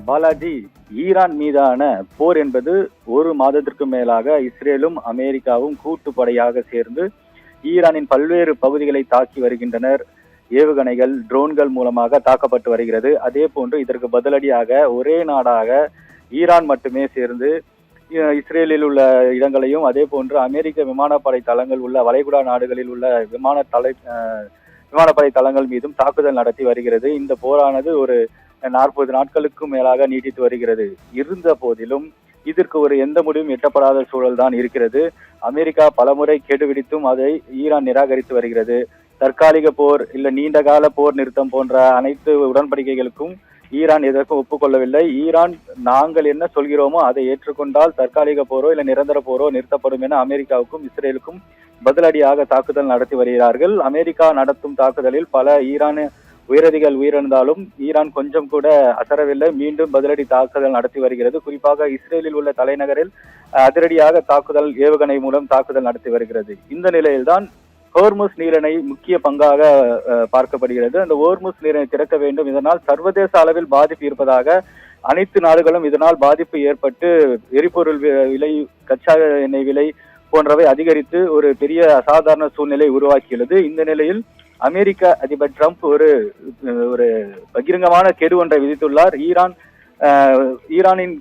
Balaji, Iran மீதான போர் என்பது ஒரு மாதத்திற்கு மேலாக இஸ்ரேலும் அமெரிக்காவும் கூட்டுப்படையாக சேர்ந்து ஈரானின் பல்வேறு பகுதிகளை தாக்கி வருகின்றனர். ஏவுகணைகள், ட்ரோன்கள் மூலமாக தாக்கப்பட்டு வருகிறது. அதே போன்று இதற்கு பதிலடியாக ஒரே நாடாக ஈரான் மட்டுமே சேர்ந்து இஸ்ரேலில் உள்ள இடங்களையும், அதே போன்று அமெரிக்க விமானப்படை தளங்கள் உள்ள வளைகுடா நாடுகளில் உள்ள விமானப்படை தளங்கள் மீதும் தாக்குதல் நடத்தி வருகிறது. இந்த போரானது ஒரு 40 நாட்களுக்கும் மேலாக நீடித்து வருகிறது. இருந்த போதிலும் இதற்கு ஒரு எந்த முடிவும் எட்டப்படாத சூழல் தான் இருக்கிறது. அமெரிக்கா பலமுறை கெடுவிடித்தும் அதை ஈரான் நிராகரித்து வருகிறது. தற்காலிக போர் இல்ல நீண்டகால போர் நிறுத்தம் போன்ற அனைத்து உடன்படிக்கைகளுக்கும் ஈரான் எதற்கும் ஒப்புக்கொள்ளவில்லை. ஈரான் நாங்கள் என்ன சொல்கிறோமோ அதை ஏற்றுக்கொண்டால் தற்காலிக போரோ இல்ல நிரந்தர போரோ நிறுத்தப்படும் என அமெரிக்காவுக்கும் இஸ்ரேலுக்கும் பதிலடியாக தாக்குதல் நடத்தி வருகிறார்கள். அமெரிக்கா நடத்தும் தாக்குதலில் பல ஈரான் உயரதிகள் உயிரிழந்தாலும் ஈரான் கொஞ்சம் கூட அசரவில்லை. மீண்டும் பதிலடி தாக்குதல் நடத்தி வருகிறது. குறிப்பாக இஸ்ரேலில் உள்ள தலைநகரில் அதிரடியாக தாக்குதல், ஏவுகணை மூலம் தாக்குதல் நடத்தி வருகிறது. இந்த நிலையில்தான் ஹோர்முஸ் நீரிணை முக்கிய பங்காக பார்க்கப்படுகிறது. அந்த ஹோர்முஸ் நீரிணை திறக்க வேண்டும். இதனால் சர்வதேச அளவில் பாதிப்பு இருப்பதாக அனைத்து நாடுகளும் இதனால் பாதிப்பு ஏற்பட்டு எரிபொருள் விலை, கச்சா எண்ணெய் விலை போன்றவை அதிகரித்து ஒரு பெரிய அசாதாரண சூழ்நிலை உருவாக்கியுள்ளது. இந்த நிலையில் அமெரிக்க அதிபர் ட்ரம்ப் ஒரு பகிரங்கமான கெடு ஒன்றை விதித்துள்ளார். ஈரானின்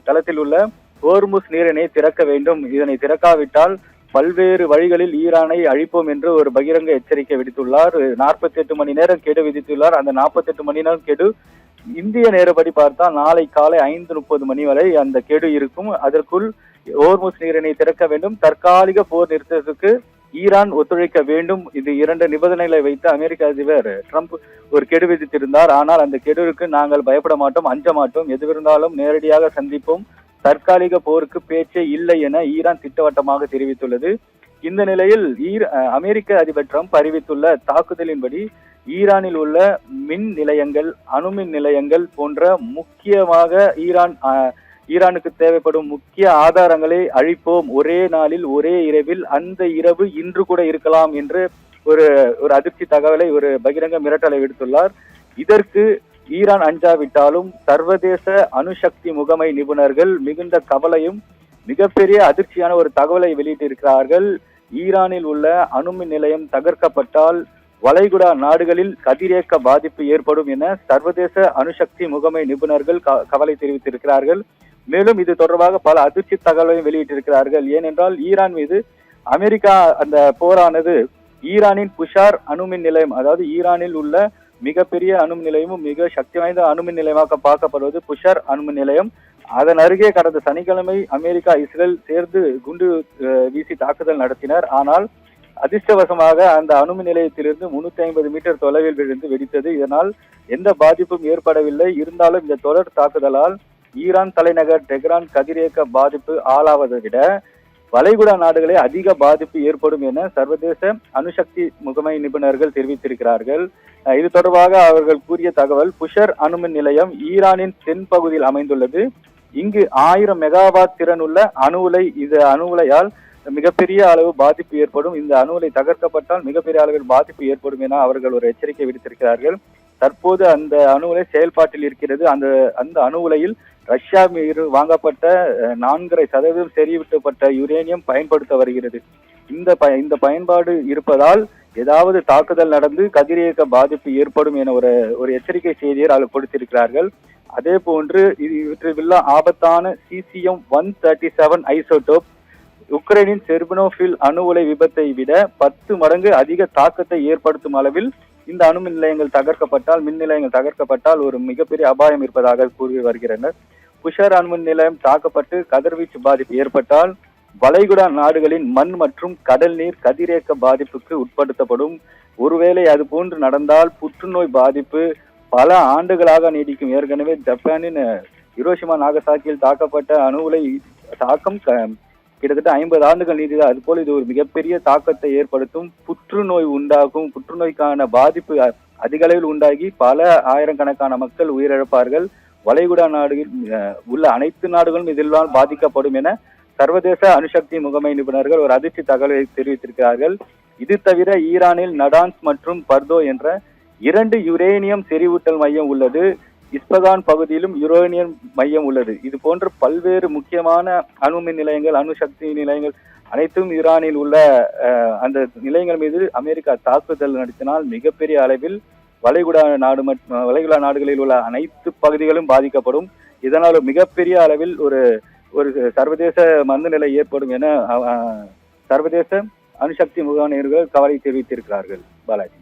தளத்தில் உள்ள ஹோர்முஸ் நீரிணை திறக்க வேண்டும். இதனை திறக்காவிட்டால் பல்வேறு வழிகளில் ஈரானை அழிப்போம் என்று ஒரு பகிரங்க எச்சரிக்கை விடுத்துள்ளார். 48 மணி நேரம் கெடு விதித்துள்ளார். அந்த 48 மணி நேரம் கெடு இந்திய நேரப்படி பார்த்தால் நாளை காலை 5:30 மணி வரை அந்த கெடு இருக்கும். அதற்குள் ஹோர்முஸ் நீரிணை திறக்க வேண்டும். தற்காலிக போர் நிறுத்தத்துக்கு ஈரான் ஒத்துழைக்க வேண்டும். இது 2 நிபந்தனைகளை வைத்து அமெரிக்க அதிபர் ட்ரம்ப் ஒரு கெடு விதித்திருந்தார். ஆனால் அந்த கெடுவுக்கு நாங்கள் பயப்பட மாட்டோம், அஞ்ச மாட்டோம், எதுவிருந்தாலும் நேரடியாக சந்திப்போம், தற்காலிக போருக்கு பேச்சே இல்லை என ஈரான் திட்டவட்டமாக தெரிவித்துள்ளது. இந்த நிலையில் அமெரிக்க அதிபர் ட்ரம்ப் அறிவித்துள்ள தாக்குதலின்படி ஈரானில் உள்ள மின் நிலையங்கள், அணுமின் நிலையங்கள் போன்ற முக்கியமாக ஈரானுக்கு தேவைப்படும் முக்கிய ஆதாரங்களை அழிப்போம், ஒரே நாளில் ஒரே இரவில், அந்த இரவு இன்று கூட இருக்கலாம் என்று ஒரு அதிர்ச்சி தகவலை, ஒரு பகிரங்க மிரட்டலை விடுத்துள்ளார். இதற்கு ஈரான் அஞ்சாவிட்டாலும் சர்வதேச அணுசக்தி முகமை நிபுணர்கள் மிகுந்த கவலையும் மிகப்பெரிய அதிர்ச்சியான ஒரு தகவலை வெளியிட்டிருக்கிறார்கள். ஈரானில் உள்ள அணுமின் நிலையம் தகர்க்கப்பட்டால் வளைகுடா நாடுகளில் கதிரியக்க பாதிப்பு ஏற்படும் என சர்வதேச அணுசக்தி முகமை நிபுணர்கள் கவலை தெரிவித்திருக்கிறார்கள். மேலும் இது தொடர்பாக பல அதிர்ச்சி தகவலையும் வெளியிட்டிருக்கிறார்கள். ஏனென்றால் ஈரான் மீது அமெரிக்கா அந்த போரானது ஈரானின் புஷார் அணுமின் நிலையம், அதாவது ஈரானில் உள்ள மிகப்பெரிய அணுமின் நிலையமும் மிக சக்தி வாய்ந்த அணுமின் நிலையமாக பார்க்கப்படுவது புஷார் அணுமின் நிலையம். அதன் அருகே கடந்த சனிக்கிழமை அமெரிக்கா, இஸ்ரேல் சேர்ந்து குண்டு வீசி தாக்குதல் நடத்தினர். ஆனால் அதிர்ஷ்டவசமாக அந்த அணுமின் நிலையத்திலிருந்து 350 மீட்டர் தொலைவில் விழுந்து வெடித்தது. இதனால் எந்த பாதிப்பும் ஏற்படவில்லை. இருந்தாலும் இந்த தொடர் தாக்குதலால் ஈரான் தலைநகர் டெஹ்ரான் கதிரியக்க பாதிப்பு ஆளாவதை விட வளைகுடா நாடுகளே அதிக பாதிப்பு ஏற்படும் என சர்வதேச அணுசக்தி முகமை நிபுணர்கள் தெரிவித்திருக்கிறார்கள். இது தொடர்பாக அவர்கள் கூறிய தகவல், புஷர் அணுமின் நிலையம் ஈரானின் தென் பகுதியில் அமைந்துள்ளது. இங்கு 1000 மெகாவாட் திறன் உள்ள அணு உலை. இந்த அணு உலையால் மிகப்பெரிய அளவு பாதிப்பு ஏற்படும். இந்த அணு உலை தகர்க்கப்பட்டால் மிகப்பெரிய அளவில் பாதிப்பு ஏற்படும் என அவர்கள் ஒரு எச்சரிக்கை விடுத்திருக்கிறார்கள். தற்போது அந்த அணு உலை செயல்பாட்டில் இருக்கிறது. அந்த அணு உலையில் ரஷ்யா மீது வாங்கப்பட்ட 4.5% செறிவூட்டப்பட்ட யுரேனியம் பயன்படுத்த வருகிறது. இந்த பயன்பாடு இருப்பதால் ஏதாவது தாக்குதல் நடந்து கதிரியக்க பாதிப்பு ஏற்படும் என ஒரு எச்சரிக்கை செய்தியை அவர்கள் கொடுத்திருக்கிறார்கள். அதே போன்று இவற்றில் ஆபத்தான cesium-137 ஐசோடோப் உக்ரைனின் செர்பனோபில் அணு உலை விபத்தை விட 10 மடங்கு அதிக தாக்கத்தை ஏற்படுத்தும் அளவில் இந்த அணுமின் நிலையங்கள் தகர்க்கப்பட்டால் ஒரு மிகப்பெரிய அபாயம் இருப்பதாக கூறி வருகின்றனர். புஷர் அணுமின் நிலையம் தாக்கப்பட்டு கதிர்வீச்சு பாதிப்பு ஏற்பட்டால் வளைகுடா நாடுகளின் மண் மற்றும் கடல் நீர் கதிரியக்க பாதிப்புக்கு உட்படுத்தப்படும். ஒருவேளை அது போன்று நடந்தால் புற்றுநோய் பாதிப்பு பல ஆண்டுகளாக நீடிக்கும். ஏற்கனவே ஜப்பானின் ஹிரோஷிமா நாகசாக்கியில் தாக்கப்பட்ட அணு உலை தாக்கம் கிட்டத்தட்ட 50 ஆண்டுகள் நீடிது. அதுபோல் இது ஒரு மிகப்பெரிய தாக்கத்தை ஏற்படுத்தும். புற்றுநோய் உண்டாகும். புற்றுநோய்க்கான பாதிப்பு அதிக அளவில் உண்டாகி பல ஆயிரக்கணக்கான மக்கள் உயிரிழப்பார்கள். வளைகுடா நாடுகளில் உள்ள அனைத்து நாடுகளும் இதனால் பாதிக்கப்படும் என சர்வதேச அணுசக்தி முகமை நிபுணர்கள் ஒரு அதிர்ச்சி தகவலை தெரிவித்திருக்கிறார்கள். இது தவிர ஈரானில் நடான்ஸ் மற்றும் பர்தோ என்ற 2 யுரேனியம் செறிவூட்டல் மையம் உள்ளது. இஸ்பகான் பகுதியிலும் யுரேனியம் மையம் உள்ளது. இது போன்ற பல்வேறு முக்கியமான அணுமின் நிலையங்கள், அணுசக்தி நிலையங்கள் அனைத்தும் ஈரானில் உள்ள அந்த நிலையங்கள் மீது அமெரிக்கா தாக்குதல் நடத்தினால் மிகப்பெரிய அளவில் வளைகுடா நாடுகளில் உள்ள அனைத்து பகுதிகளும் பாதிக்கப்படும். இதனால் மிகப்பெரிய அளவில் ஒரு சர்வதேச மந்த நிலை ஏற்படும் என சர்வதேச அணுசக்தி முகாமியர்கள் கவலை தெரிவித்திருக்கிறார்கள். பாலாஜி.